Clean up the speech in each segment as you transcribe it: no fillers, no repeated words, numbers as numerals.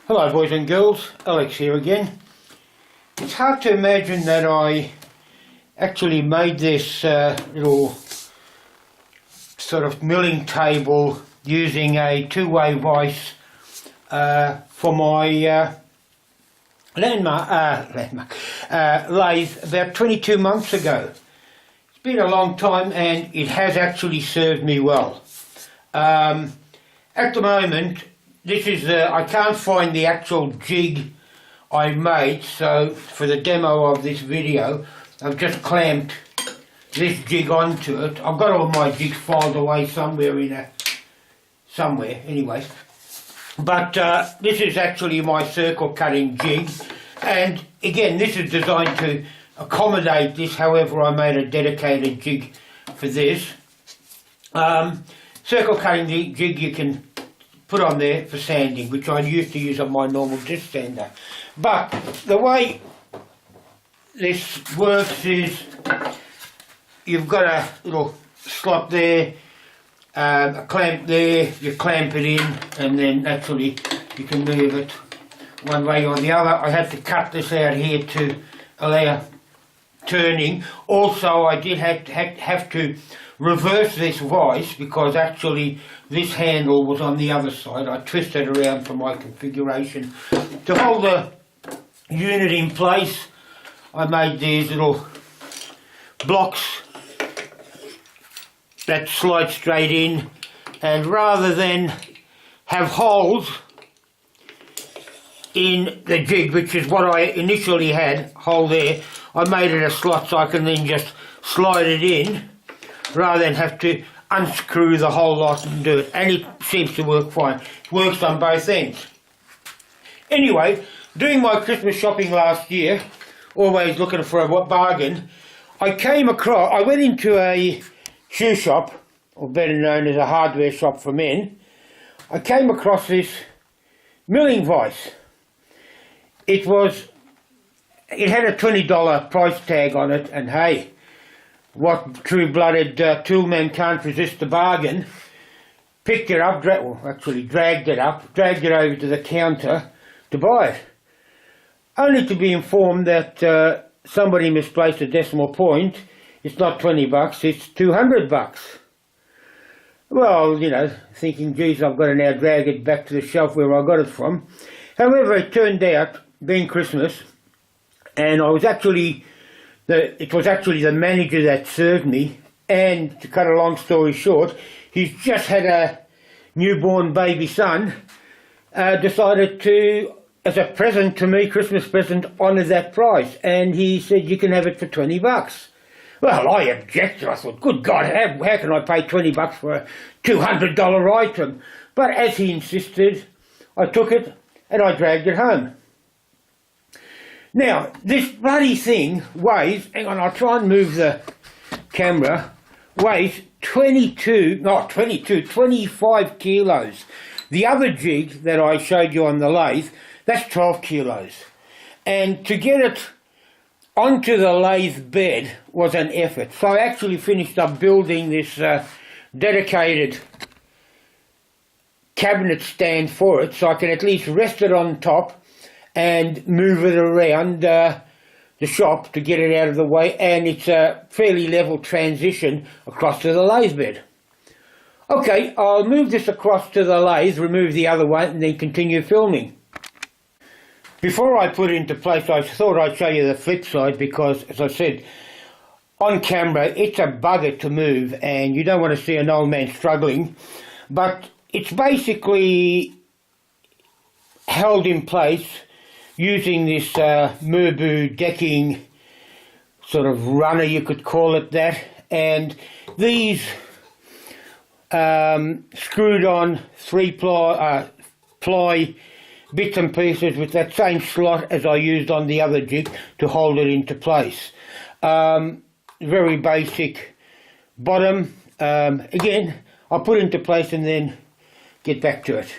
Hello boys and girls, Alex here again. It's hard to imagine that I actually made this little sort of milling table using a two-way vise for my lathe about 22 months ago. It's been a long time and it has actually served me well. At the moment, this is I can't find the actual jig I made, so for the demo of this video I've just clamped this jig onto it. I've got all my jigs filed away somewhere anyway. But this is actually my circle cutting jig, and again this is designed to accommodate this, however I made a dedicated jig for this. Circle cutting jig you can put on there for sanding, which I used to use on my normal disc sander. But the way this works is you've got a little slot there, a clamp there, you clamp it in, and then actually you can move it one way or the other. I had to cut this out here to allow turning. Also I did have to reverse this vise because actually this handle was on the other side. I twisted it around for my configuration. To hold the unit in place, I made these little blocks that slide straight in, and rather than have holes in the jig, which is what I initially had, hole there, I made it a slot so I can then just slide it in rather than have to unscrew the whole lot and do it, and it seems to work fine. It works on both ends. Anyway, doing my Christmas shopping last year, always looking for a bargain, I went into a shoe shop, or better known as a hardware shop for men. I came across this milling vise. It had a $20 price tag on it, and hey, what true-blooded toolman can't resist the bargain? Picked it up, dragged it over to the counter to buy it. Only to be informed that somebody misplaced a decimal point. It's not 20 bucks, it's 200 bucks. Well, you know, thinking, geez, I've got to now drag it back to the shelf where I got it from. However, it turned out, being Christmas, and it was actually the manager that served me, and to cut a long story short, he's just had a newborn baby son, decided to, as a present to me, Christmas present, honour that price, and he said you can have it for 20 bucks. Well, I objected. I thought, good God, how can I pay 20 bucks for a $200 item? But as he insisted, I took it and I dragged it home. Now, this bloody thing weighs, hang on, I'll try and move the camera, weighs 25 kilos. The other jig that I showed you on the lathe, that's 12 kilos. And to get it onto the lathe bed was an effort. So I actually finished up building this dedicated cabinet stand for it, so I can at least rest it on top and move it around the shop to get it out of the way, and it's a fairly level transition across to the lathe bed. Okay, I'll move this across to the lathe, remove the other one, and then continue filming. Before I put it into place, I thought I'd show you the flip side because, as I said, on camera it's a bugger to move and you don't want to see an old man struggling, but it's basically held in place using this Merbu decking sort of runner, you could call it that, and these screwed on 3-ply bits and pieces with that same slot as I used on the other jig to hold it into place. Very basic bottom. Again, I'll put it into place and then get back to it.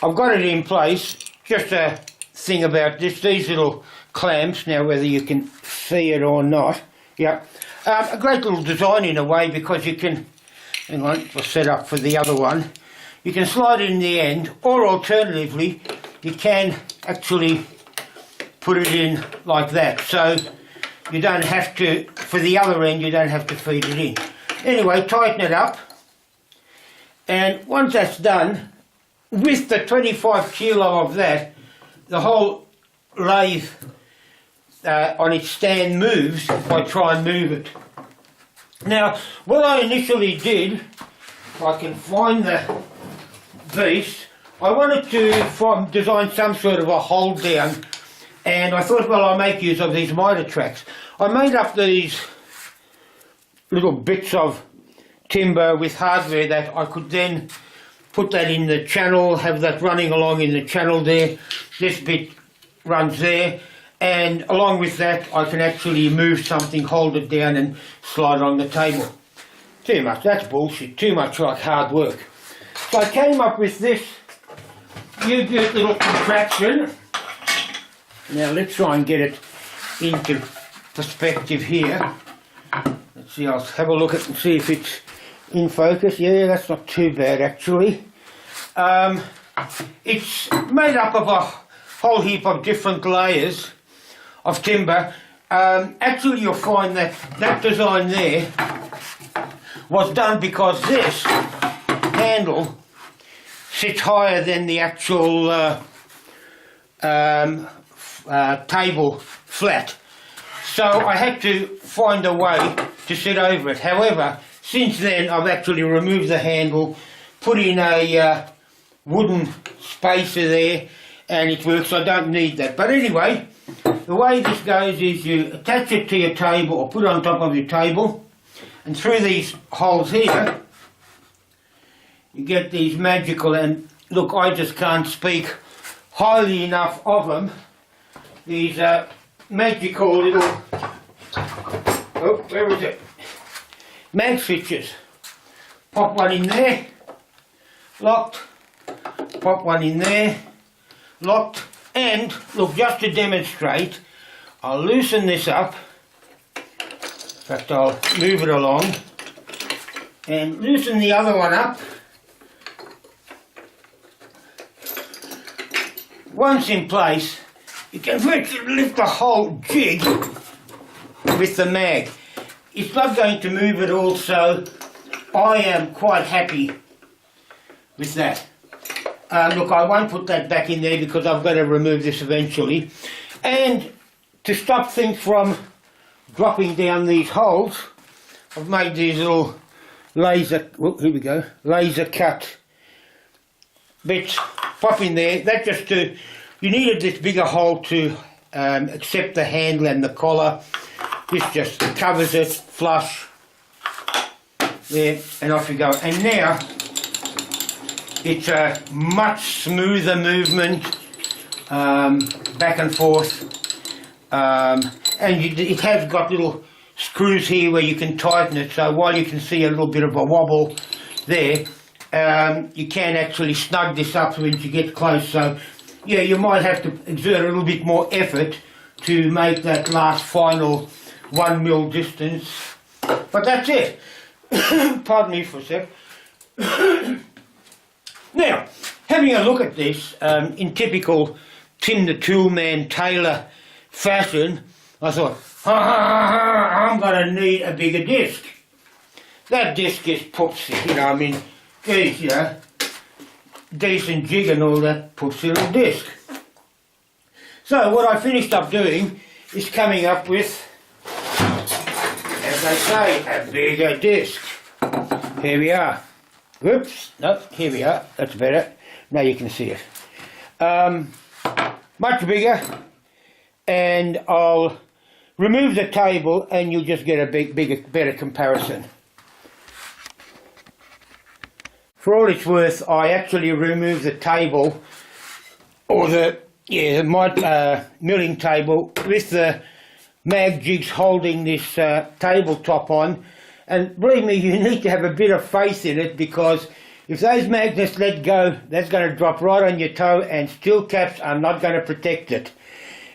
I've got it in place. Just a thing about these little clamps, now whether you can see it or not. Yeah, a great little design in a way, because you can, hang on, it was set up for the other one. you can slide it in the end, or alternatively you can actually put it in like that, so you don't have to, for the other end you don't have to feed it in. Anyway, tighten it up, and once that's done, with the 25 kilo of that, the whole lathe on its stand moves if I try and move it. Now, what I initially did, if I can find the beast, I wanted to design some sort of a hold down, and I thought, well, I'll make use of these miter tracks. I made up these little bits of timber with hardware that I could then put that in the channel, have that running along in the channel there. This bit runs there, and along with that I can actually move something, hold it down and slide it on the table. Too much, that's bullshit, too much like hard work. So I came up with this U-boot little contraption. Now let's try and get it into perspective here. Let's see, I'll have a look at it and see if it's in focus. Yeah, that's not too bad actually. It's made up of a whole heap of different layers of timber. Actually you'll find that that design there was done because this handle sits higher than the actual table flat. So I had to find a way to sit over it. However, since then I've actually removed the handle, put in a wooden spacer there, and it works. I don't need that. But anyway, the way this goes is you attach it to your table or put it on top of your table, and through these holes here you get these magical, and look, I just can't speak highly enough of them, these magical little, oh, where is it? Mag switches. Pop one in there, locked, pop one in there, locked, and look, just to demonstrate, I'll loosen this up. In fact, I'll move it along and loosen the other one up. Once in place, you can virtually lift the whole jig with the mag. It's not going to move at all, so I am quite happy with that. Look, I won't put that back in there because I've got to remove this eventually. And to stop things from dropping down these holes, I've made these little laser, oh, here we go, laser cut bits. Pop in there. That just to, you needed this bigger hole to accept the handle and the collar. This just covers it flush there, and off you go. And now it's a much smoother movement, back and forth, and it has got little screws here where you can tighten it, so while you can see a little bit of a wobble there, you can actually snug this up when you get close. So yeah, you might have to exert a little bit more effort to make that last final 1 mil distance, but that's it. Pardon me for a sec. Now, having a look at this in typical Tim the Toolman Taylor fashion, I thought, I'm going to need a bigger disc. That disc is poopsy, you know, I mean, geez, you know, decent jig and all that poopsy little disc. So what I finished up doing is coming up with, as they say, a bigger disc. Here we are. Whoops, no, here we are, that's better. Now you can see it. Much bigger, and I'll remove the table and you'll just get a better comparison. For all it's worth, I actually removed the table, or my milling table, with the mag jigs holding this tabletop on. And believe me, you need to have a bit of faith in it, because if those magnets let go, that's going to drop right on your toe, and steel caps are not going to protect it.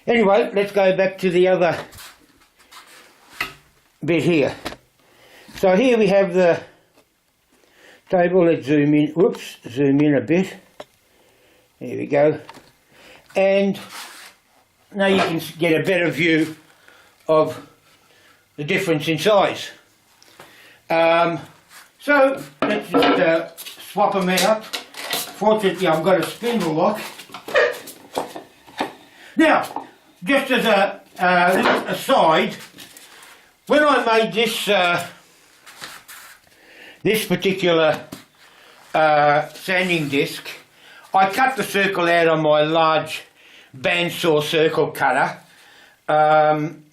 Anyway, let's go back to the other bit here. So here we have the table. Let's zoom in. Whoops, zoom in a bit. There we go. And now you can get a better view of the difference in size. So let's just swap them out. Fortunately, I've got a spindle lock. Now, just as a little aside, when I made this particular sanding disc, I cut the circle out on my large bandsaw circle cutter. And,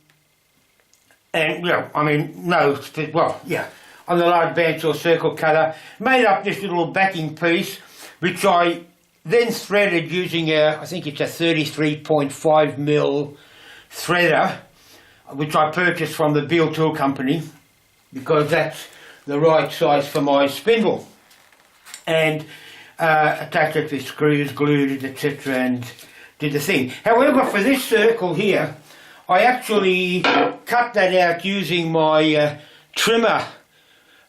you know, I mean, no, well, yeah, on the large bandsaw circle cutter, made up this little backing piece, which I then threaded using I think it's a 33.5mm threader, which I purchased from the Beale Tool Company, because that's the right size for my spindle. And attached it with screws, glued it, etc., and did the thing. However, for this circle here, I actually cut that out using my trimmer,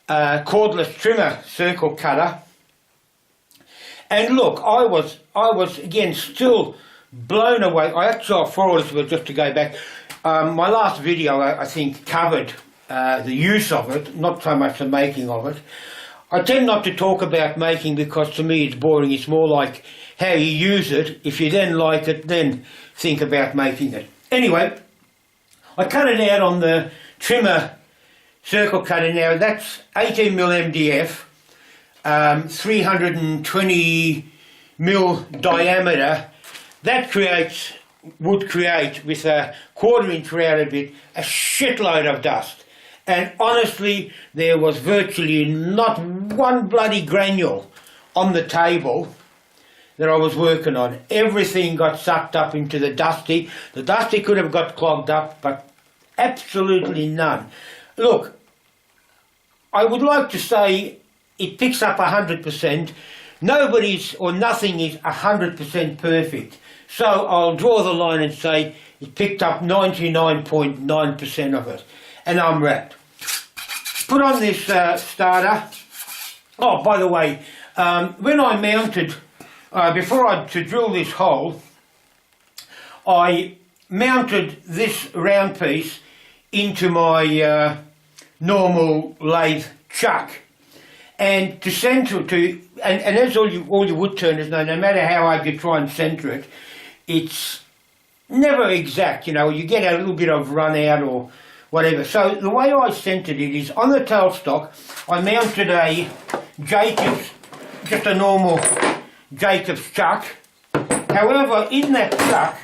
cordless trimmer circle cutter. And look, I was again still blown away. I actually thought this was just to go back. My last video, I think, covered the use of it, not so much the making of it. I tend not to talk about making because to me it's boring. It's more like how you use it. If you then like it, then think about making it. Anyway, I cut it out on the trimmer circle cutter. Now that's 18mm MDF. 320mm diameter. That would create with a 1/4 inch router bit a shitload of dust, and honestly there was virtually not one bloody granule on the table that I was working on. Everything got sucked up into the dusty. The dusty could have got clogged up, but absolutely none. Look, I would like to say it picks up 100%. Nobody's or nothing is 100% perfect. So I'll draw the line and say it picked up 99.9% of it. And I'm wrapped. Put on this starter. Oh, by the way, when I mounted, to drill this hole, I mounted this round piece into my normal lathe chuck. And to centre and as all you wood turners know, no matter how hard you try and centre it, it's never exact. You know, you get a little bit of run out or whatever. So the way I centred it is on the tailstock, I mounted a Jacobs, just a normal Jacobs chuck. However, in that chuck,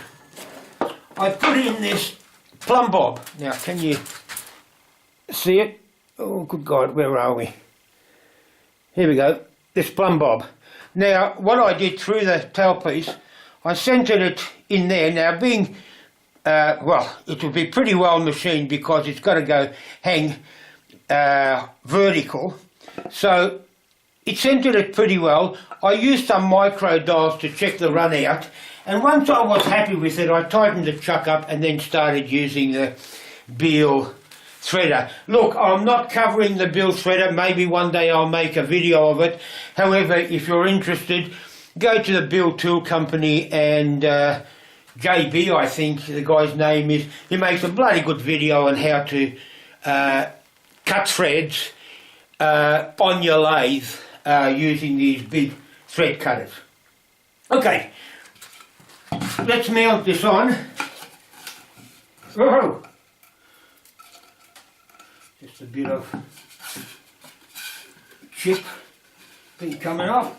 I put in this plumb bob. Now, can you see it? Oh, good God, where are we? Here we go, this plumb bob. Now, what I did through the tailpiece, I centred it in there. Now, being, well, it will be pretty well machined because it's got to go hang vertical. So, it centred it pretty well. I used some micro dials to check the run out. And once I was happy with it, I tightened the chuck up and then started using the Beale threader. Look, I'm not covering the Beale threader. Maybe one day I'll make a video of it. However, if you're interested, go to the Beale Tool Company and JB, I think the guy's name is. He makes a bloody good video on how to cut threads on your lathe using these big thread cutters. Okay, let's mount this on. Whoa. Just a bit of chip been coming off.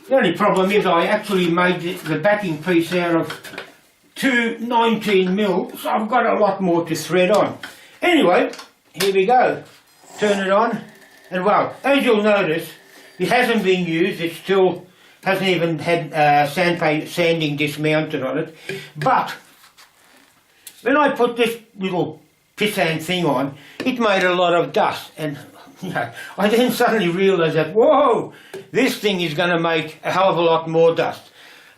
The only problem is I actually made the backing piece out of two 19mm, so I've got a lot more to thread on. Anyway, here we go. Turn it on, and well, as you'll notice, it hasn't been used. It still hasn't even had sanding dismounted on it. But when I put this little pissant thing on, it made a lot of dust, and you know, I then suddenly realised that, whoa, this thing is going to make a hell of a lot more dust.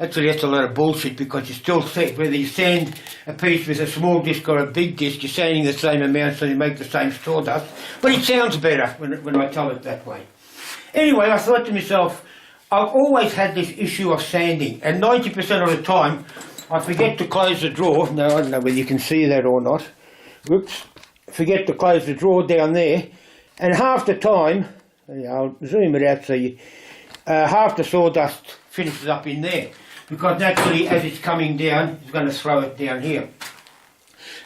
Actually, that's a lot of bullshit, because you still see, whether you sand a piece with a small disc or a big disc, you're sanding the same amount, so you make the same sawdust. But it sounds better when I tell it that way. Anyway, I thought to myself, I've always had this issue of sanding, and 90% of the time, I forget to close the drawer. Now, I don't know whether you can see that or not. Whoops. Forget to close the drawer down there, and half the time, I'll zoom it out so you, half the sawdust finishes up in there, because naturally as it's coming down, it's going to throw it down here.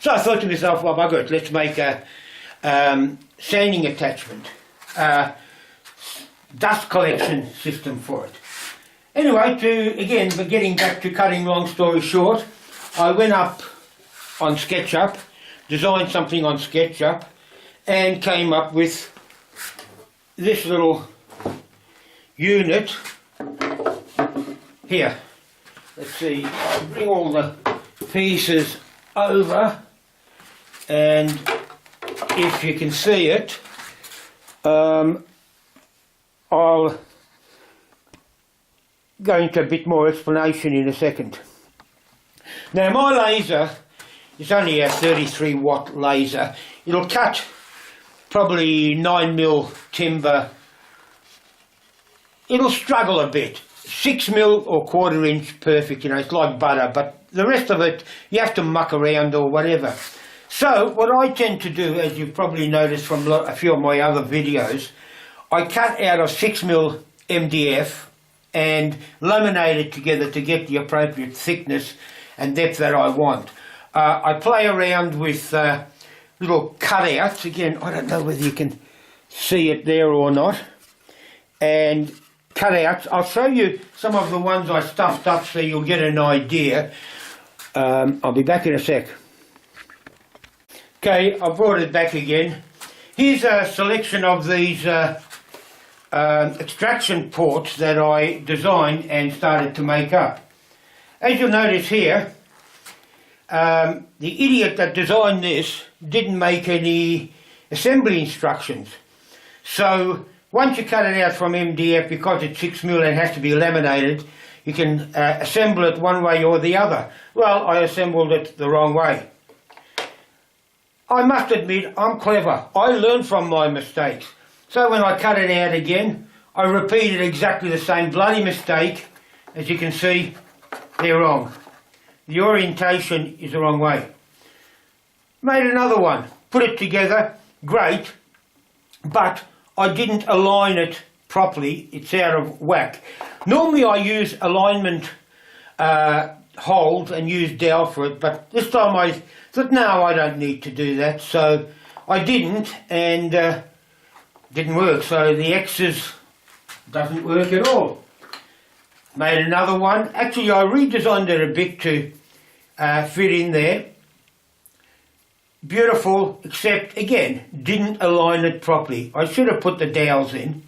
So I thought to myself, well, bugger it, let's make a sanding attachment, dust collection system for it. Anyway, again, getting back to cutting long story short, I went up on SketchUp, designed something on SketchUp, and came up with this little unit here. Let's see, I'll bring all the pieces over, and if you can see it, I'll go into a bit more explanation in a second. Now, my laser, it's only a 33 watt laser. It'll cut probably 9mm timber. It'll struggle a bit. 6mm or 1/4 inch, perfect, you know, it's like butter, but the rest of it, you have to muck around or whatever. So, what I tend to do, as you've probably noticed from a few of my other videos, I cut out of 6mm MDF and laminate it together to get the appropriate thickness and depth that I want. I play around with little cutouts. Again, I don't know whether you can see it there or not. And cutouts. I'll show you some of the ones I stuffed up so you'll get an idea. I'll be back in a sec. Okay, I brought it back again. Here's a selection of these extraction ports that I designed and started to make up. As you'll notice here, the idiot that designed this didn't make any assembly instructions. So once you cut it out from MDF, because it's 6mm and has to be laminated, you can assemble it one way or the other. Well, I assembled it the wrong way. I must admit, I'm clever. I learn from my mistakes. So when I cut it out again, I repeated exactly the same bloody mistake. As you can see, they're wrong. The orientation is the wrong way. Made another one, put it together, great, but I didn't align it properly. It's out of whack. Normally I use alignment holes and use dowel for it, but this time I thought, no, I don't need to do that, so I didn't, and didn't work. So the X's doesn't work at all. Made another one. Actually, I redesigned it a bit to fit in there. Beautiful, except again, didn't align it properly. I should have put the dowels in,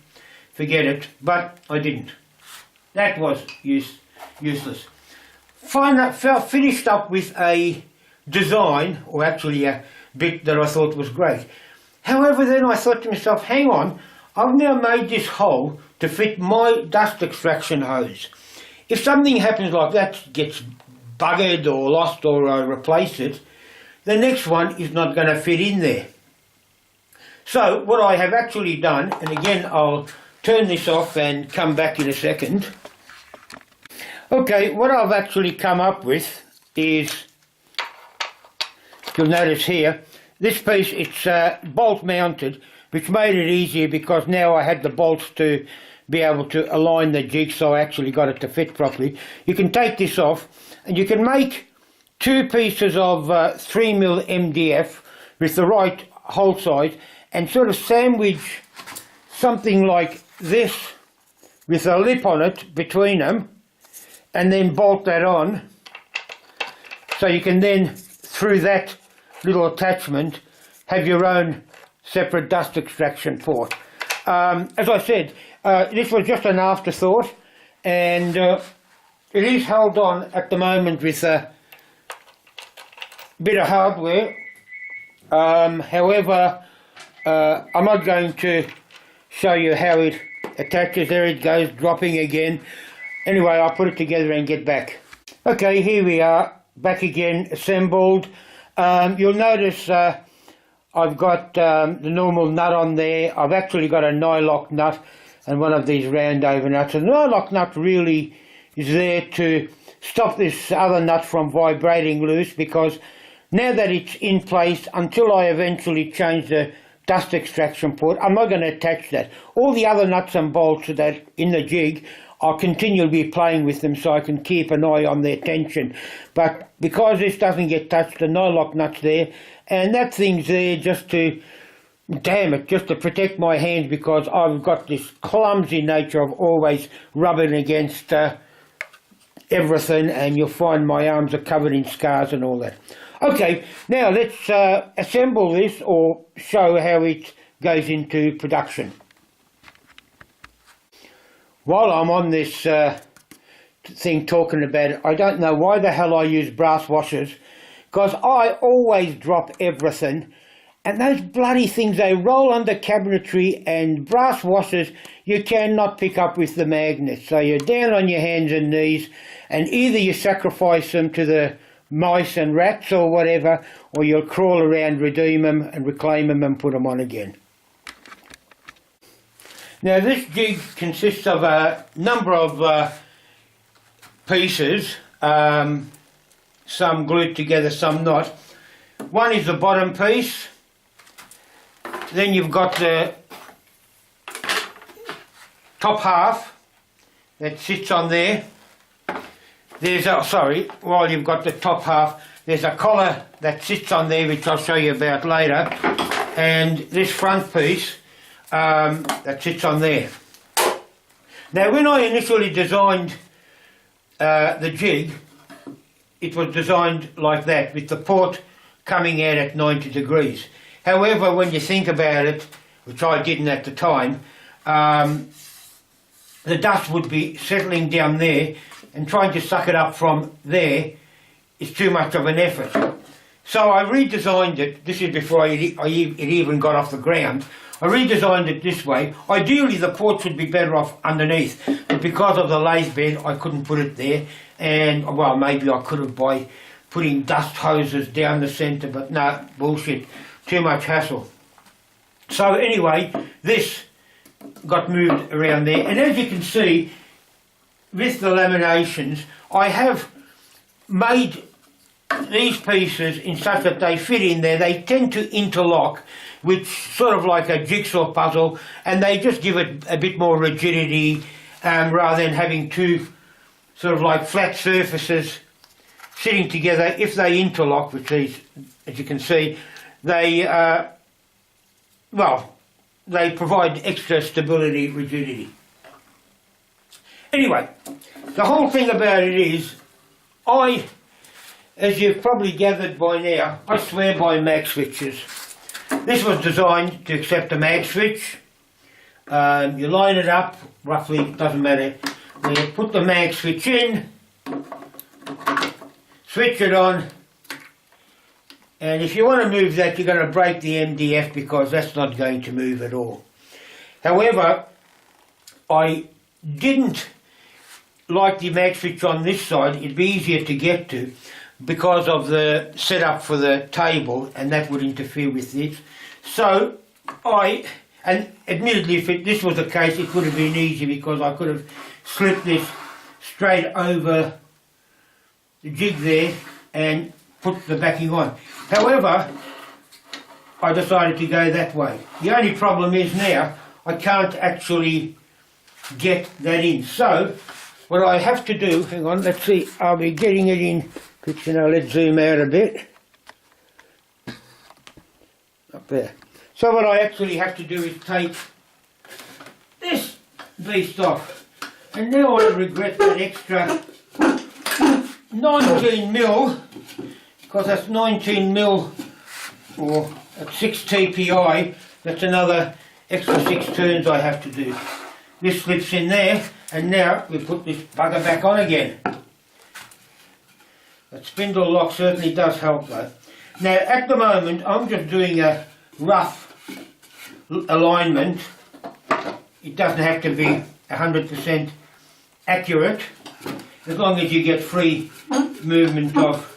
forget it, but I didn't. That was useless. Finished up with a design, or actually a bit that I thought was great. However, then I thought to myself, hang on, I've now made this hole to fit my dust extraction hose. If something happens like that, gets buggered or lost, or I replace it, the next one is not going to fit in there. So what I have actually done, and again I'll turn this off and come back in a second. Okay, what I've actually come up with is, you'll notice here, this piece, it's bolt mounted, which made it easier because now I had the bolts to be able to align the jigsaw. I actually got it to fit properly. You can take this off and you can make two pieces of 3mm MDF with the right hole size and sort of sandwich something like this with a lip on it between them, and then bolt that on, so you can then, through that little attachment, have your own separate dust extraction port. As I said, this was just an afterthought, and it is held on at the moment with a bit of hardware. However, I'm not going to show you how it attaches. There it goes, dropping again. Anyway, I'll put it together and get back. Okay, here we are, back again, assembled. You'll notice I've got the normal nut on there. I've actually got a nylock nut and one of these round over nuts. And the nylock nut really is there to stop this other nut from vibrating loose, because now that it's in place, until I eventually change the dust extraction port, I'm not going to attach that. All the other nuts and bolts that in the jig, I'll continually be playing with them so I can keep an eye on their tension. But because this doesn't get touched, the nylock nut's there, and that thing's there just to, damn it, just to protect my hands, because I've got this clumsy nature of always rubbing against everything, and you'll find my arms are covered in scars and all that. Okay, now let's assemble this, or show how it goes into production. While I'm on this thing talking about it, I don't know why the hell I use brass washers, because I always drop everything, and those bloody things, they roll under cabinetry, and brass washers you cannot pick up with the magnets. So you're down on your hands and knees, and either you sacrifice them to the mice and rats or whatever, or you'll crawl around, redeem them and reclaim them and put them on again. Now this jig consists of a number of pieces, some glued together, some not. One is the bottom piece, then you've got the top half that sits on there. There's a, while you've got the top half, there's a collar that sits on there, which I'll show you about later, and this front piece that sits on there. Now when I initially designed the jig, it was designed like that, with the port coming out at 90 degrees. However, when you think about it, which I didn't at the time, the dust would be settling down there, and trying to suck it up from there is too much of an effort. So I redesigned it. This is before it even got off the ground. I redesigned it this way. Ideally the port should be better off underneath, but because of the lathe bed I couldn't put it there, and well, maybe I could have by putting dust hoses down the centre, but no, bullshit, too much hassle. So anyway, this got moved around there, and as you can see with the laminations, I have made these pieces in such that they fit in there. They tend to interlock, which sort of like a jigsaw puzzle, and they just give it a bit more rigidity, rather than having two sort of like flat surfaces sitting together. If they interlock, which these, as you can see, they well, they provide extra stability, rigidity. Anyway, the whole thing about it is, as you've probably gathered by now, I swear by mag switches. This was designed to accept a mag switch. You line it up, roughly, doesn't matter. You put the mag switch in, switch it on, and if you want to move that, you're going to break the MDF, because that's not going to move at all. However, I didn't like the mag switch on this side. It'd be easier to get to because of the setup for the table, and that would interfere with this. So and admittedly, if this was the case, it would have been easy, because I could have slipped this straight over the jig there and put the backing on. However, I decided to go that way. The only problem is now I can't actually get that in. So what I have to do, hang on, let's see, I'll be getting it in picture now. Let's zoom out a bit. Up there. So what I actually have to do is take this beast off. And now I regret that extra 19 mil, because that's 19 mil, or at 6 TPI, that's another extra 6 turns I have to do. This slips in there, and now we put this bugger back on again. That spindle lock certainly does help though. Now at the moment I'm just doing a rough alignment. It doesn't have to be 100% accurate. as long as you get free movement of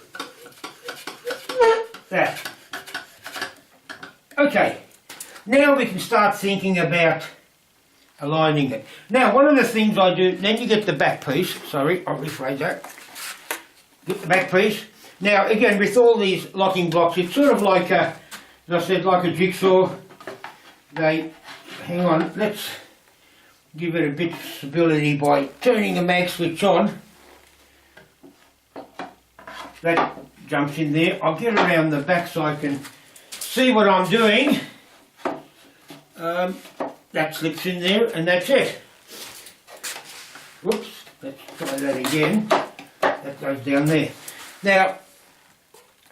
that. Okay, now we can start thinking about aligning it. Now, one of the things I do, then you get the back piece, sorry, I'll rephrase that. Get the back piece. Now, again, with all these locking blocks, it's sort of like a, as I said, like a jigsaw. Hang on, let's give it a bit of stability by turning the mag switch on. That jumps in there. I'll get around the back so I can see what I'm doing. That slips in there and that's it. Whoops, let's try that again. That goes down there. Now,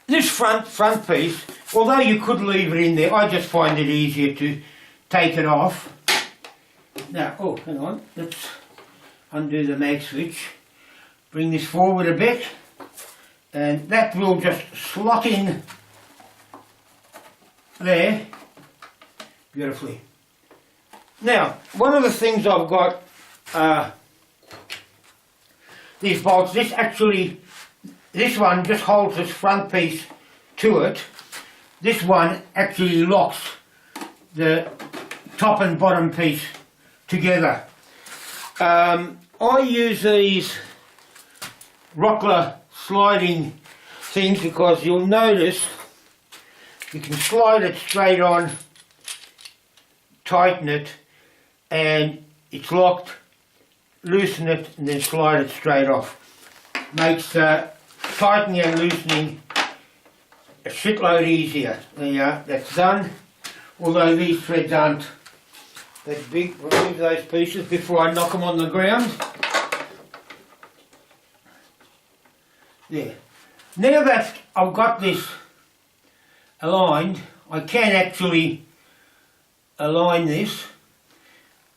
this front piece, although you could leave it in there, I just find it easier to take it off. Now, oh, hang on, let's undo the mag switch. Bring this forward a bit. And that will just slot in there beautifully. Now, one of the things I've got, these bolts, this one just holds this front piece to it. This one actually locks the top and bottom piece together. I use these Rockler sliding things because you'll notice you can slide it straight on, tighten it, and it's locked, loosen it and then slide it straight off. Makes tightening and loosening a shitload easier. There you are, that's done. Although these threads aren't that big, remove those pieces before I knock them on the ground. There. Now that I've got this aligned, I can actually align this.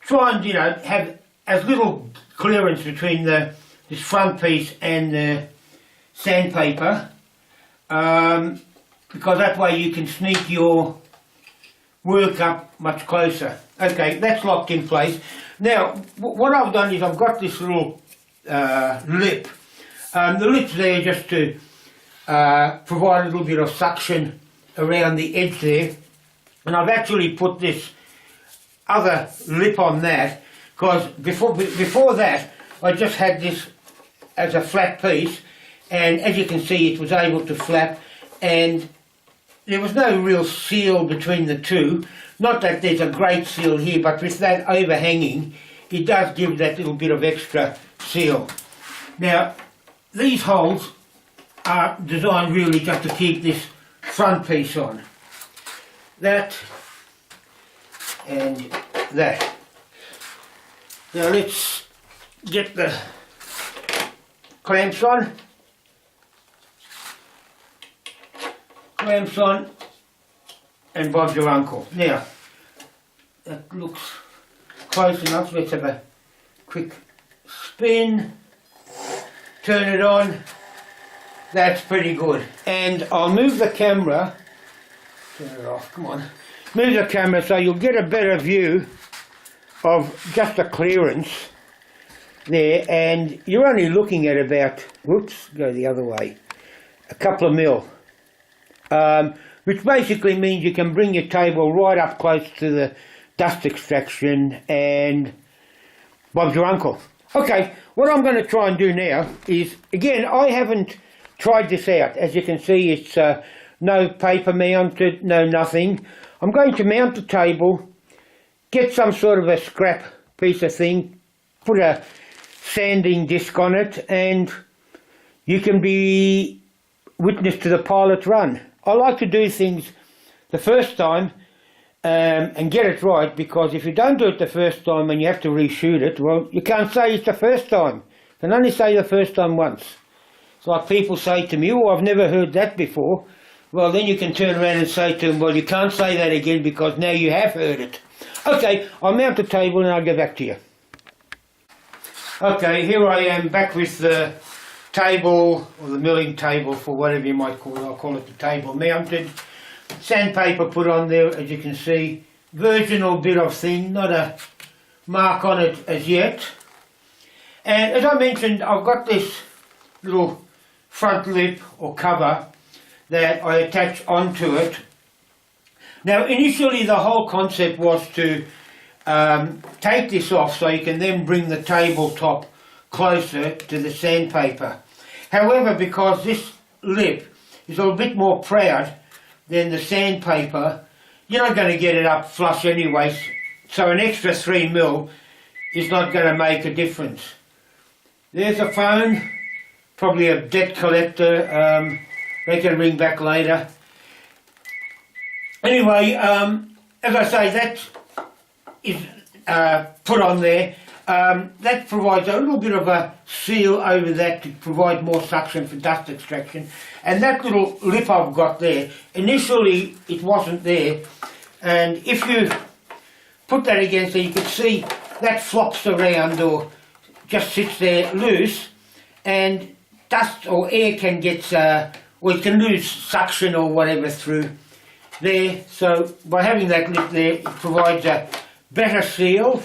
Try and, have as little clearance between this front piece and the sandpaper, because that way you can sneak your work up much closer. Okay, that's locked in place. Now, what I've done is I've got this little lip. The lip's there just to provide a little bit of suction around the edge there. And I've actually put this other lip on that because before that I just had this as a flat piece, and as you can see it was able to flap and there was no real seal between the two. Not that there's a great seal here, but with that overhanging it does give that little bit of extra seal. Now these holes are designed really just to keep this front piece on. That and that. Now let's get the clamps on. Clamps on and Bob's your uncle. Now that looks close enough. Let's have a quick spin. Turn it on. That's pretty good. And I'll move the camera. Turn it off, come on. Move the camera so you'll get a better view of just the clearance there, and you're only looking at about, whoops, go the other way, a couple of mil. Which basically means you can bring your table right up close to the dust extraction and Bob's your uncle. Okay, what I'm going to try and do now is, again, I haven't tried this out. As you can see, it's no paper mounted, no nothing. I'm going to mount the table, get some sort of a scrap piece of thing, put a sanding disc on it, and you can be witness to the pilot run. I like to do things the first time and get it right, because if you don't do it the first time and you have to reshoot it, well, you can't say it's the first time. You can only say the first time once. It's like people say to me, oh, I've never heard that before. Well, then you can turn around and say to them, well, you can't say that again because now you have heard it. Okay, I'll mount the table and I'll get back to you. Okay, here I am back with the table, or the milling table for whatever you might call it. I'll call it the table mounted. Sandpaper put on there, as you can see. Virginal bit of thing, not a mark on it as yet. And as I mentioned, I've got this little front lip or cover that I attach onto it. Now initially the whole concept was to take this off so you can then bring the tabletop closer to the sandpaper. However, because this lip is a little bit more proud than the sandpaper, you're not going to get it up flush anyway, so an extra 3mm is not going to make a difference. There's a phone, probably a debt collector, they can ring back later. Anyway, as I say, that is put on there. That provides a little bit of a seal over that to provide more suction for dust extraction. And that little lip I've got there, initially it wasn't there. And if you put that against there, you can see that flops around or just sits there loose, and dust or air can get, or it can lose suction or whatever through there. So by having that lip there, it provides a better seal.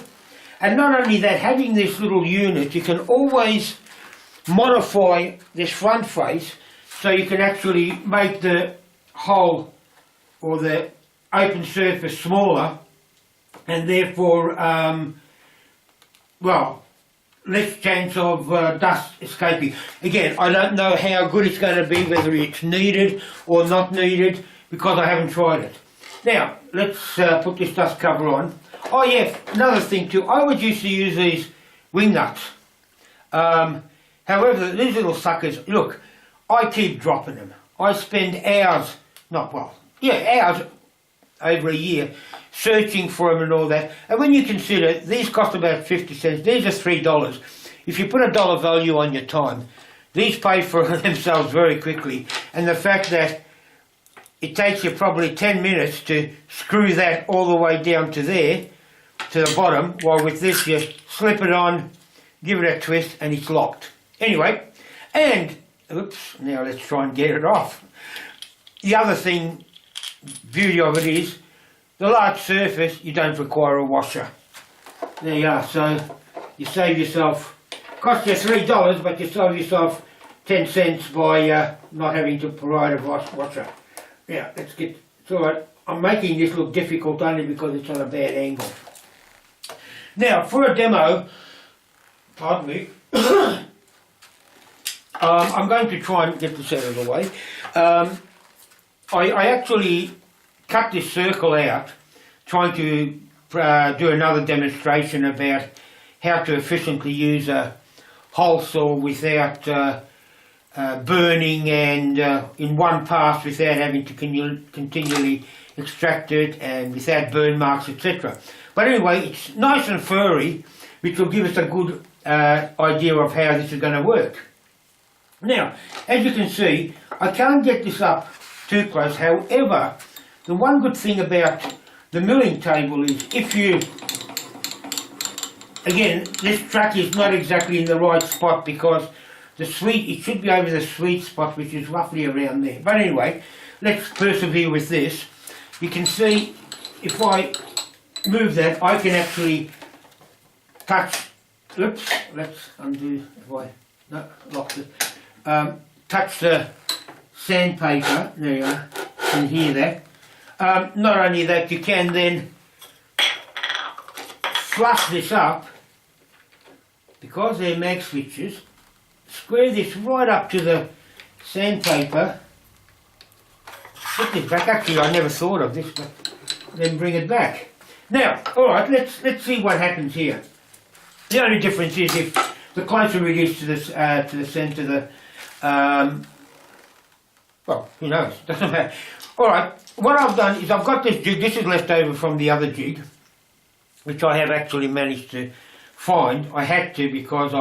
And not only that, having this little unit, you can always modify this front face so you can actually make the hole or the open surface smaller, and therefore, well, less chance of dust escaping. Again, I don't know how good it's going to be, whether it's needed or not needed, because I haven't tried it. Now, let's put this dust cover on. Oh yeah, another thing too, I would used to use these wing nuts. However, these little suckers, look, I keep dropping them. I spend hours, hours over a year searching for them and all that. And when you consider, these cost about 50 cents, these are $3. If you put a dollar value on your time, these pay for themselves very quickly. And the fact that it takes you probably 10 minutes to screw that all the way down to there, to the bottom, while with this you slip it on, give it a twist, and it's locked. Anyway, and, oops, now let's try and get it off. The other thing, beauty of it is, the large surface, you don't require a washer. There you are, so you save yourself, cost you $3, but you save yourself 10 cents by not having to provide a washer. Yeah, let's get, it's alright, I'm making this look difficult only because it's on a bad angle. Now, for a demo, pardon me, I'm going to try and get this out of the way. I actually cut this circle out, trying to do another demonstration about how to efficiently use a hole saw without burning and in one pass without having to continually extract it and without burn marks, etc. But anyway, it's nice and furry, which will give us a good idea of how this is going to work. Now, as you can see, I can't get this up too close. However, the one good thing about the milling table is if you, again, this track is not exactly in the right spot because it should be over the sweet spot, which is roughly around there. But anyway, let's persevere with this. You can see if I move that, I can actually touch, oops, let's undo, if I, no, locked it, touch the sandpaper, there you are, you can hear that. Not only that, you can then flush this up, because they're mag switches, square this right up to the sandpaper, put this back, actually I never thought of this, but then bring it back. Now, alright, let's see what happens here. The only difference is if the closer it is to the centre, well, who knows, doesn't matter. Alright, what I've done is I've got this jig, this is left over from the other jig, which I have actually managed to find. I had to because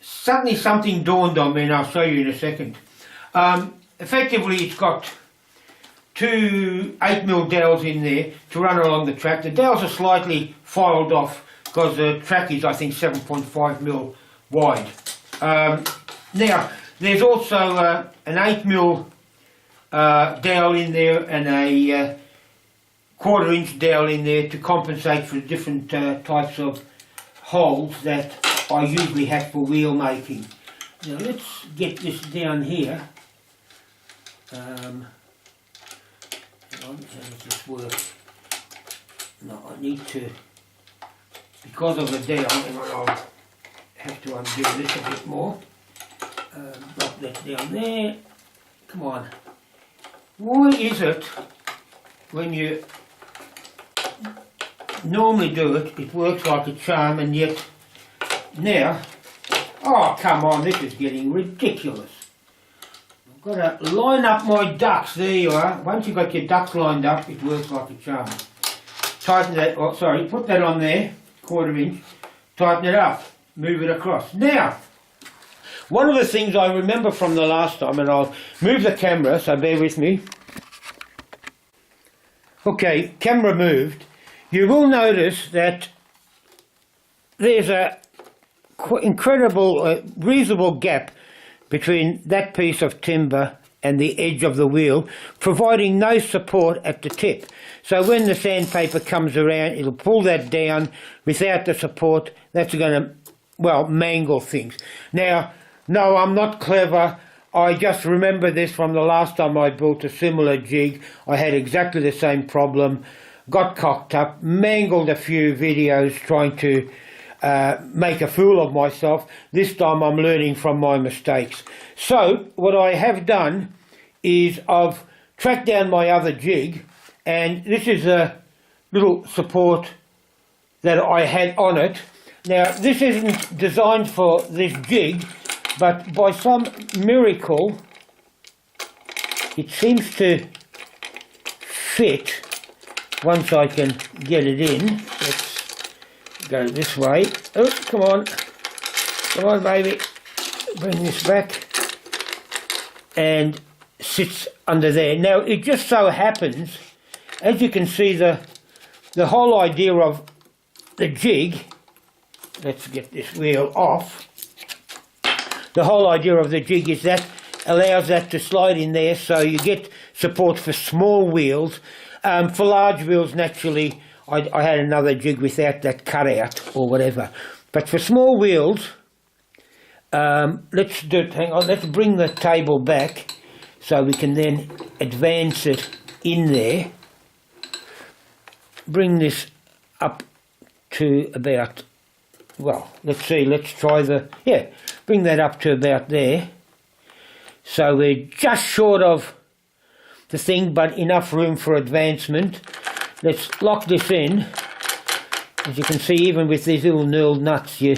suddenly something dawned on me, and I'll show you in a second. Effectively, it's got two 8mm dowels in there to run along the track. The dowels are slightly filed off because the track is, I think, 7.5mm wide. Now, there's also an 8mm dowel in there and a 1/4 inch dowel in there to compensate for different types of holes that I usually have for wheel making. Now let's get this down here. Hang on, how does this work? No, I need to, because of the down, I'll have to undo this a bit more. Drop that down there. Come on. Why is it when you normally do it, it works like a charm, and yet now, oh come on, this is getting ridiculous. I've got to line up my ducks. There you are. Once you've got your ducks lined up, it works like a charm. Tighten that, oh sorry, put that on there, 1/4 inch, tighten it up, move it across. Now, one of the things I remember from the last time, and I'll move the camera, so bear with me. Okay, camera moved. You will notice that there's a incredible, reasonable gap between that piece of timber and the edge of the wheel, providing no support at the tip. So when the sandpaper comes around, it'll pull that down. Without the support, that's going to, well, mangle things. Now, no, I'm not clever. I just remember this from the last time I built a similar jig. I had exactly the same problem. Got cocked up, mangled a few videos trying to make a fool of myself. This time I'm learning from my mistakes. So what I have done is I've tracked down my other jig, and this is a little support that I had on it. Now this isn't designed for this jig, but by some miracle it seems to fit. Once I can get it in, let's go this way. Oh, come on baby, bring this back, and sits under there. Now it just so happens, as you can see, the whole idea of the jig, let's get this wheel off, the whole idea of the jig is that allows that to slide in there, so you get support for small wheels. For large wheels, naturally, I had another jig without that cutout or whatever. But for small wheels, let's do it. Hang on, let's bring the table back so we can then advance it in there. Bring this up to about, well, let's see, let's try bring that up to about there. So we're just short of the thing, but enough room for advancement. Let's lock this in. As you can see, even with these little knurled knobs, you're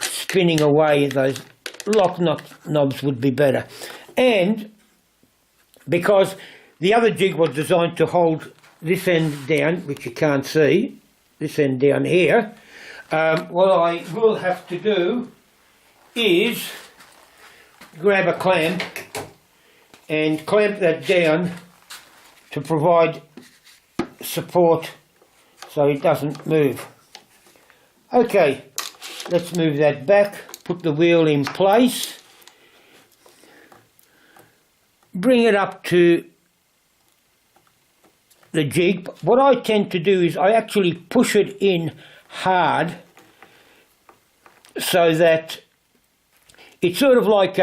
spinning away. Those lock knobs would be better. And because the other jig was designed to hold this end down, which you can't see, this end down here, what I will have to do is grab a clamp and clamp that down to provide support so it doesn't move. Okay, let's move that back, put the wheel in place, bring it up to the jig. What I tend to do is I actually push it in hard so that it's sort of like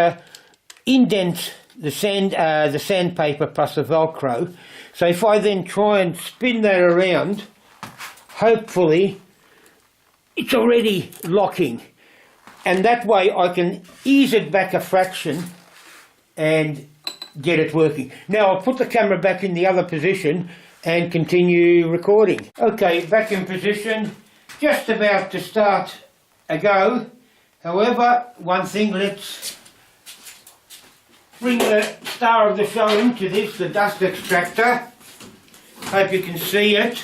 indents the sandpaper plus the Velcro. So if I then try and spin that around, hopefully it's already locking, and that way I can ease it back a fraction and get it working. Now I'll put the camera back in the other position and continue recording. Okay, back in position, just about to start a go. However, one thing, let's bring the star of the show into this, the dust extractor. Hope you can see it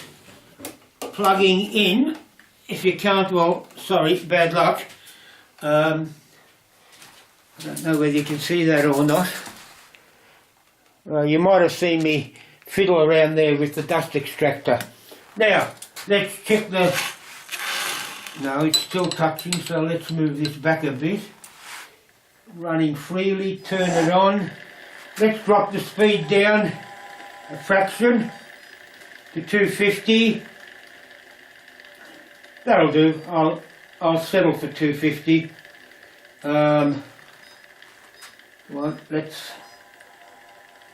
plugging in. If you can't, well, sorry, bad luck. I don't know whether you can see that or not. You might have seen me fiddle around there with the dust extractor. Now, let's check the... No, it's still touching, so let's move this back a bit. Running freely, turn it on. Let's drop the speed down a fraction to 250. That'll do. I'll I'll settle for 250. Well, let's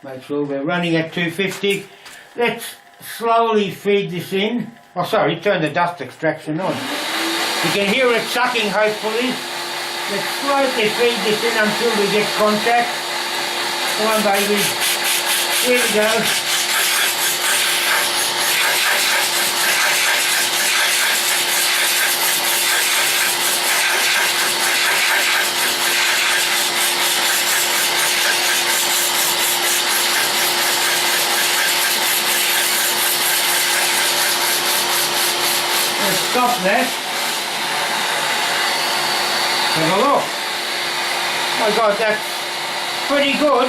make sure we're running at 250. Let's slowly feed this in. Oh, sorry, turn the dust extraction on. You can hear it sucking, hopefully. Let's slowly feed this in until we get contact. Come on, baby. Here we go. Stop that. Have a look. My God, that's pretty good.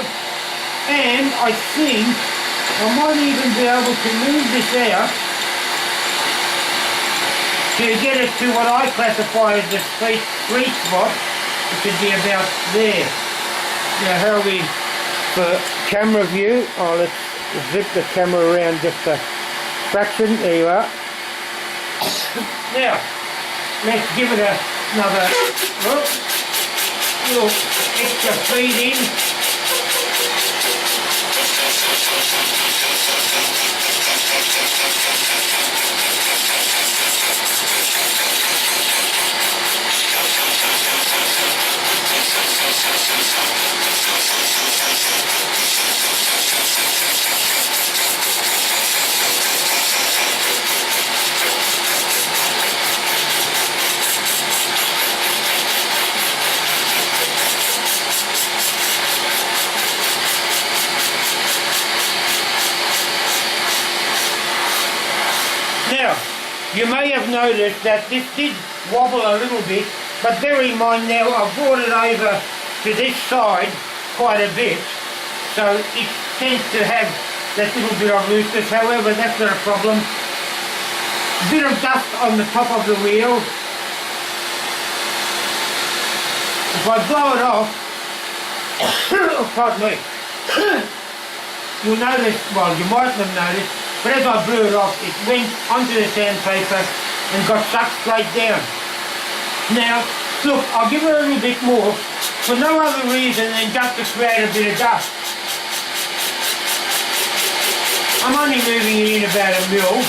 And I think I might even be able to move this out to get it to what I classify as the sweet spot, which would be about there. Now how are we for camera view? Oh, let's zip the camera around just a fraction. There you are. Now, let's give it another little extra feed in. Now, you may have noticed that this did wobble a little bit, but bear in mind now I've brought it over to this side quite a bit, so it tends to have that little bit of looseness. However, that's not a problem. A bit of dust on the top of the wheel. If I blow it off, oh, pardon me, you'll notice, well, you mightn't have noticed, but as I blew it off, it went onto the sandpaper and got sucked straight down. Now, look, I'll give it a little bit more for no other reason than just to create a bit of dust. I'm only moving it in about a mil.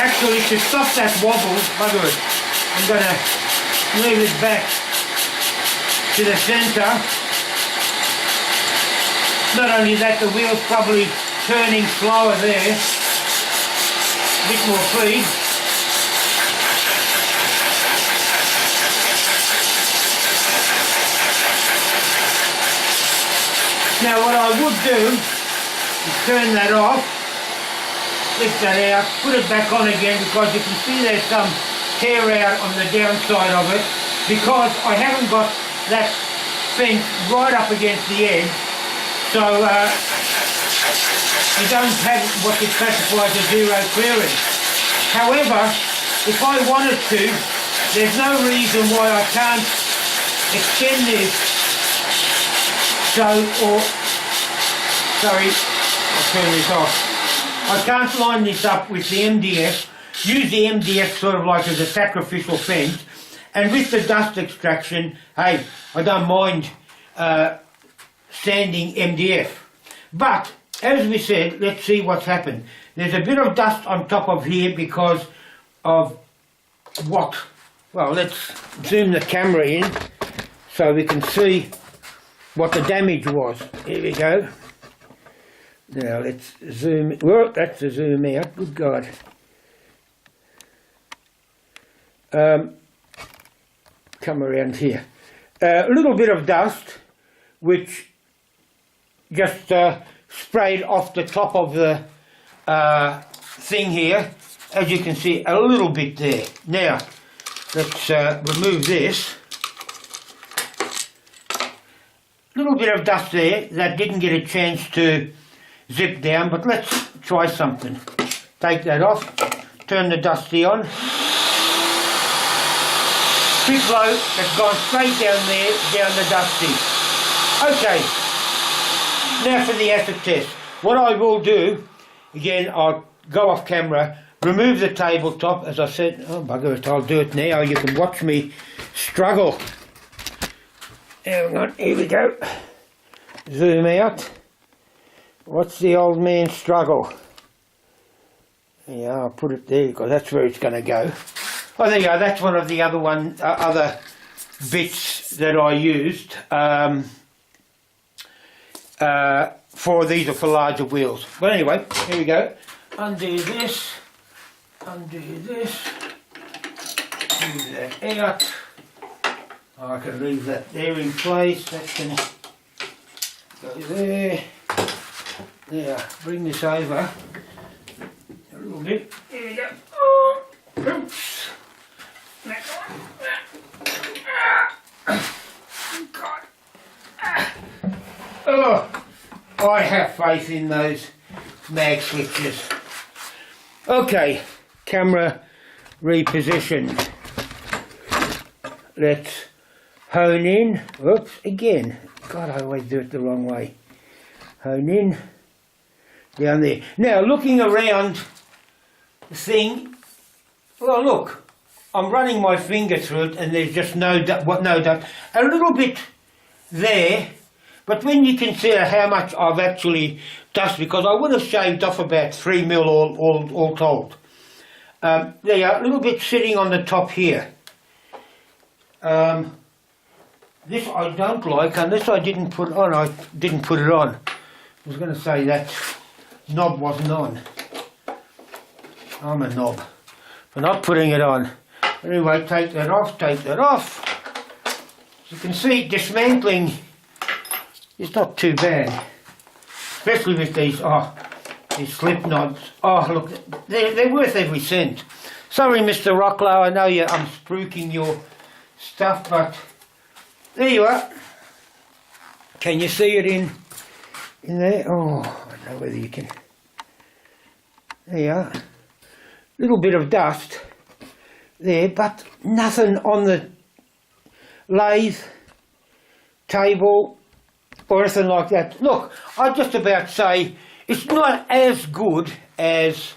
Actually, to stop that wobble, bugger it, I'm going to move it back to the centre. Not only that, the wheel's probably turning slower there. A bit more feed. Now what I would do is turn that off, lift that out, put it back on again, because you can see there's some tear out on the downside of it, because I haven't got that fence right up against the edge, so you don't have what is classified as zero clearance. However, if I wanted to, there's no reason why I can't extend this, sorry, I'll turn this off. I can't line this up with the MDF, use the MDF sort of like as a sacrificial fence, and with the dust extraction, hey, I don't mind sanding MDF. But, as we said, let's see what's happened. There's a bit of dust on top of here because of what? Well, let's zoom the camera in so we can see what the damage was. Here we go. Now let's zoom, well, that's a zoom out, good God. Come around here. A little bit of dust, which just sprayed off the top of the thing here. As you can see, a little bit there. Now, let's remove this. A little bit of dust there that didn't get a chance to zip down, but let's try something. Take that off, turn the dusty on. Quick load that's gone straight down there, down the dusty. Okay, now for the acid test. What I will do, again, I'll go off camera, remove the tabletop, as I said. Oh bugger it, I'll do it now. You can watch me struggle. Hang on, here we go. Zoom out. What's the old man struggle? Yeah, I'll put it there because that's where it's going to go. Oh, there you go. That's one of the other bits that I used. These are for larger wheels. But anyway, here we go. Undo this. Undo this. Move that out. I can leave that there in place. That's going to go there. Now, bring this over a little bit. Here we go. Oh, oops. God. Oh, I have faith in those mag switches. Okay, camera repositioned. Let's hone in. Oops, again. God, I always do it the wrong way. Hone in. Down there. Now, looking around the thing, well, look, I'm running my finger through it and there's just no doubt, a little bit there, but when you consider how much I've actually dusted, because I would have shaved off about 3 mil all told. There you are, a little bit sitting on the top here. This I don't like unless I didn't put it on. I didn't put it on. I was going to say that knob wasn't on. I'm a knob for not putting it on. Anyway, take that off, take that off. As you can see, dismantling is not too bad. Especially with these slip knobs. Oh, look, they're worth every cent. Sorry, Mr. Rocklow, I know I'm spruiking your stuff, but there you are. Can you see it in there? Oh, I don't know whether you can. There you are. Little bit of dust there, but nothing on the lathe table or anything like that. Look, I'd just about say it's not as good as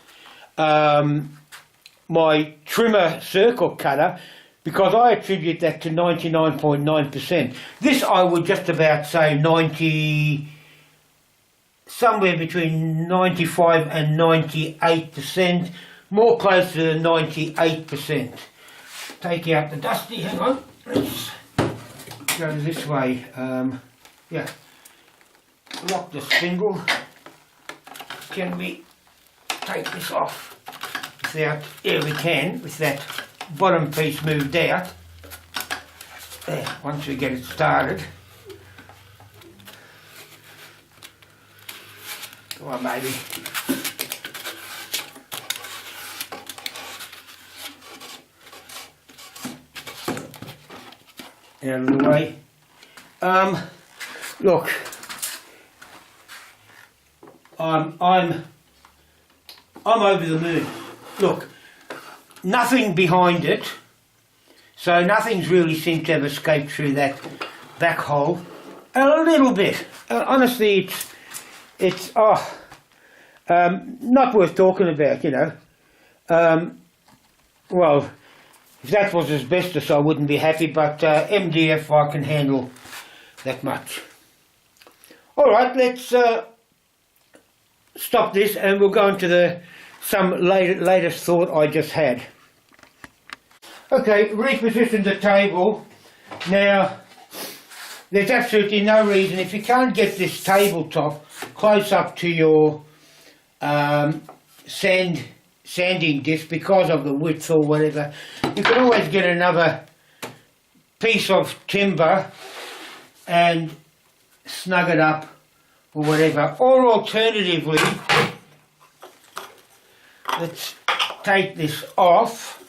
my trimmer circle cutter, because I attribute that to 99.9%. This I would just about say 90, somewhere between 95 and 98%, more close to 98%. Take out the dusty, hang on, let's go this way. Yeah, lock the spindle. Can we take this off without, yeah we can, with that bottom piece moved out. There, once we get it started. Come on, baby. Out of the way. Look, I'm over the moon. Look, nothing behind it, so nothing's really seemed to have escaped through that back hole. A little bit. Honestly, it's not worth talking about, you know. Well, if that was asbestos, I wouldn't be happy, but MDF I can handle that much. All right, let's stop this and we'll go into some latest thought I just had. Okay, reposition the table. Now, there's absolutely no reason, if you can't get this tabletop close up to your sanding disc because of the width or whatever, you can always get another piece of timber and snug it up or whatever. Or alternatively, let's take this off,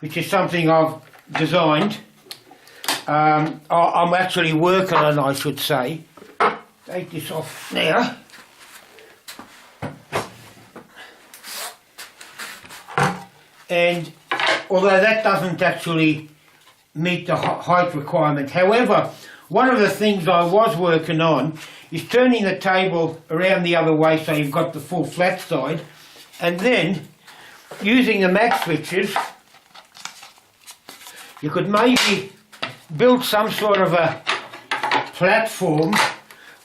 which is something I've designed. I'm actually working on, I should say. Take this off now. And although that doesn't actually meet the height requirement, however, one of the things I was working on is turning the table around the other way so you've got the full flat side, and then using the mag switches you could maybe build some sort of a platform.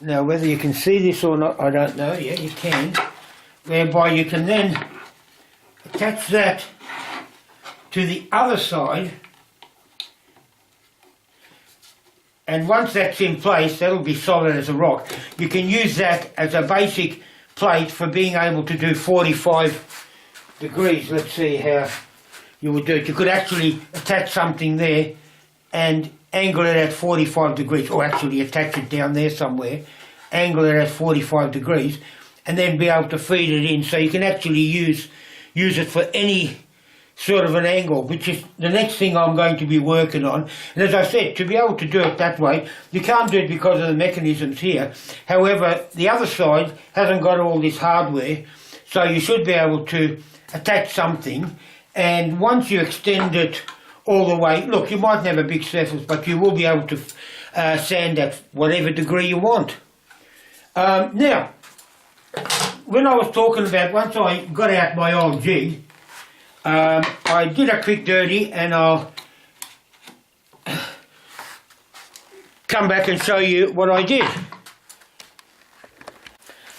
Now whether you can see this or not I don't know. Yeah, you can, whereby you can then attach that to the other side, and once that's in place that'll be solid as a rock. You can use that as a basic plate for being able to do 45 degrees. Let's see how you would do it. You could actually attach something there and angle it at 45 degrees, or actually attach it down there somewhere, angle it at 45 degrees, and then be able to feed it in, so you can actually use it for any sort of an angle, which is the next thing I'm going to be working on. And as I said, to be able to do it that way, you can't do it because of the mechanisms here. However, the other side hasn't got all this hardware, so you should be able to attach something, and once you extend it all the way, look, you might have a big surface, but you will be able to sand at whatever degree you want. Now, when I was talking about, once I got out my old jig, I did a quick dirty, and I'll come back and show you what I did.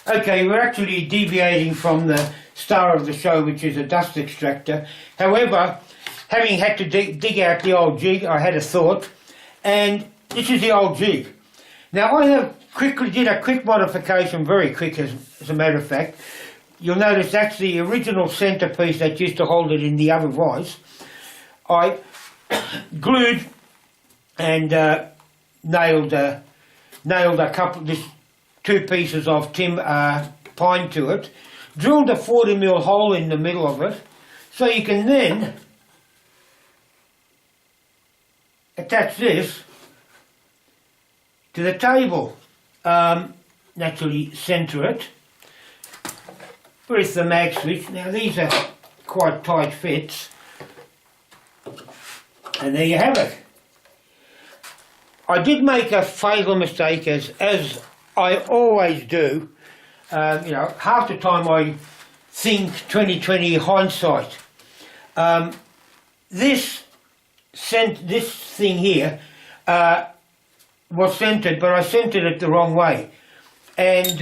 Okay, we're actually deviating from the star of the show, which is a dust extractor. However, having had to dig out the old jig, I had a thought, and this is the old jig. Now I have did a quick modification, very quick as a matter of fact. You'll notice that's the original centrepiece that used to hold it in the other vise. I glued and nailed a couple, two pieces of pine to it, drilled a 40mm hole in the middle of it, so you can then attach this to the table. Naturally centre it with the mag switch. Now these are quite tight fits, and there you have it. I did make a fatal mistake, as I always do. You know, half the time I think 20/20 hindsight. This thing here was centred, but I centred it the wrong way, and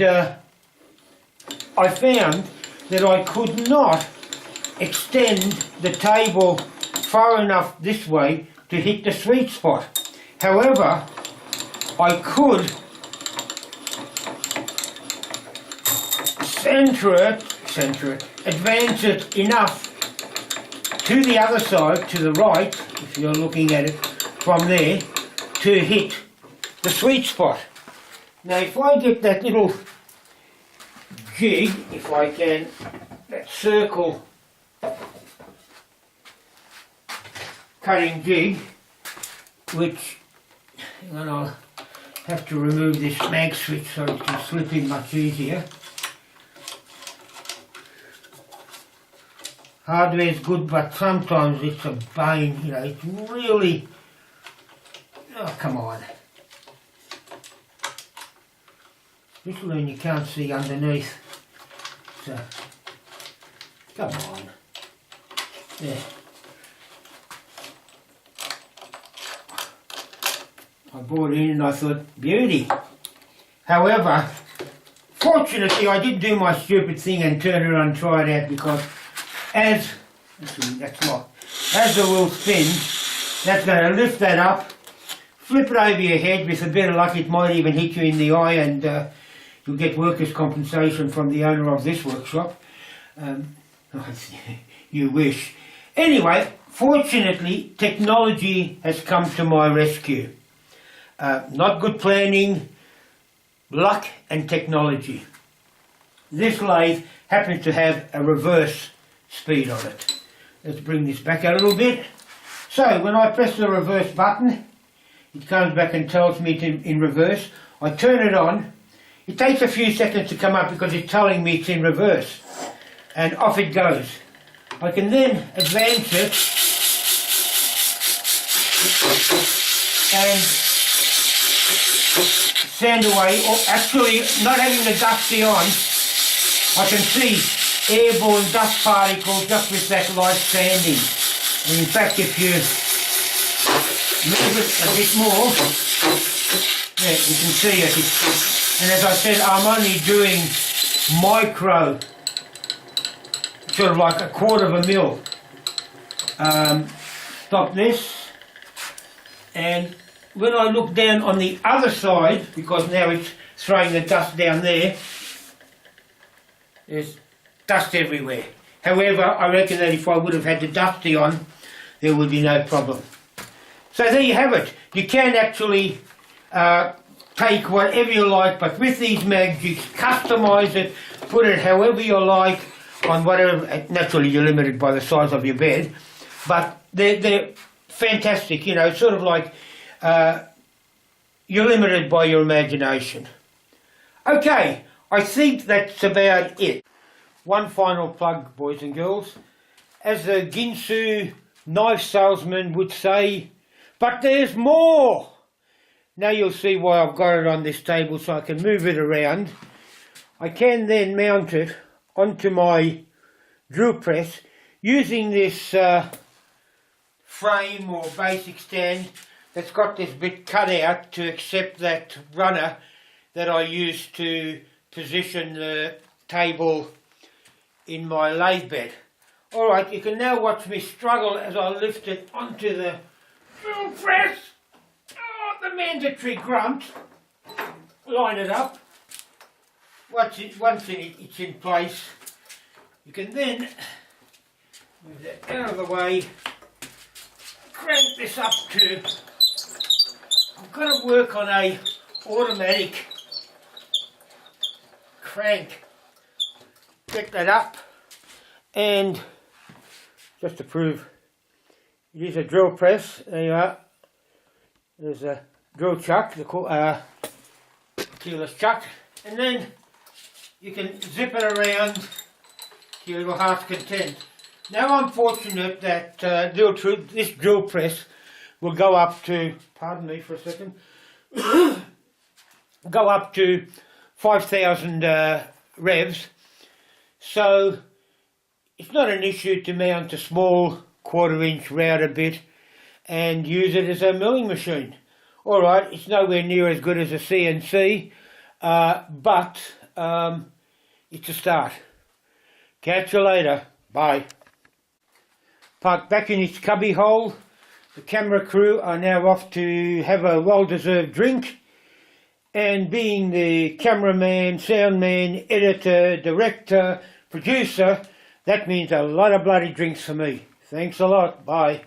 I found that I could not extend the table far enough this way to hit the sweet spot. However, I could center it, advance it enough to the other side, to the right, if you're looking at it from there, to hit the sweet spot. Now if I get that little jig, if I can, that circle cutting jig, which, and I'll have to remove this mag switch so it can slip in much easier. Hardware's good, but sometimes it's a bane, you know, it's really, oh come on. This one you can't see underneath, so, come on, there. I brought it in and I thought, beauty. However, fortunately I didn't do my stupid thing and turn it on and try it out, because as the wheel spins, that's going to lift that up, flip it over your head. With a bit of luck it might even hit you in the eye, and you'll get workers' compensation from the owner of this workshop. You wish. Anyway, fortunately technology has come to my rescue. Not good planning, luck and technology. This lathe happens to have a reverse speed on it. Let's bring this back a little bit. So when I press the reverse button, it comes back and tells me it's in reverse. I turn it on. It takes a few seconds to come up because it's telling me it's in reverse. And off it goes. I can then advance it and sand away, or actually not having the dusty on, I can see airborne dust particles just with that light sanding. And in fact, if you move it a bit more, yeah, you can see it. And as I said, I'm only doing micro, sort of like 1/4 of a mil. Stop this. And when I look down on the other side, because now it's throwing the dust down there, there's dust everywhere. However, I reckon that if I would have had the dusty on, there would be no problem. So there you have it. You can actually take whatever you like, but with these mags you customise it, put it however you like on whatever. Naturally you're limited by the size of your bed, but they're fantastic, you know, sort of like you're limited by your imagination. Okay, I think that's about it. One final plug, boys and girls. As the Ginsu knife salesman would say, but there's more! Now you'll see why I've got it on this table so I can move it around. I can then mount it onto my drill press using this frame or basic stand that's got this bit cut out to accept that runner that I use to position the table in my lathe bed. Alright, you can now watch me struggle as I lift it onto the drill press. Oh, the mandatory grunt. Line it up. Once it's in place, you can then move that out of the way, crank this up to, I'm going to work on a automatic crank. Pick that up, and just to prove it is a drill press, there you are. There's a drill chuck, the keyless chuck, and then you can zip it around to your little heart's content. Now I'm fortunate that this drill press will go up to, pardon me for a second, go up to 5,000 revs, so it's not an issue to mount a small 1/4 inch router bit and use it as a milling machine. Alright, it's nowhere near as good as a CNC, but it's a start. Catch you later. Bye. Parked back in its cubby hole. The camera crew are now off to have a well-deserved drink. And being the cameraman, soundman, editor, director, producer, that means a lot of bloody drinks for me. Thanks a lot. Bye.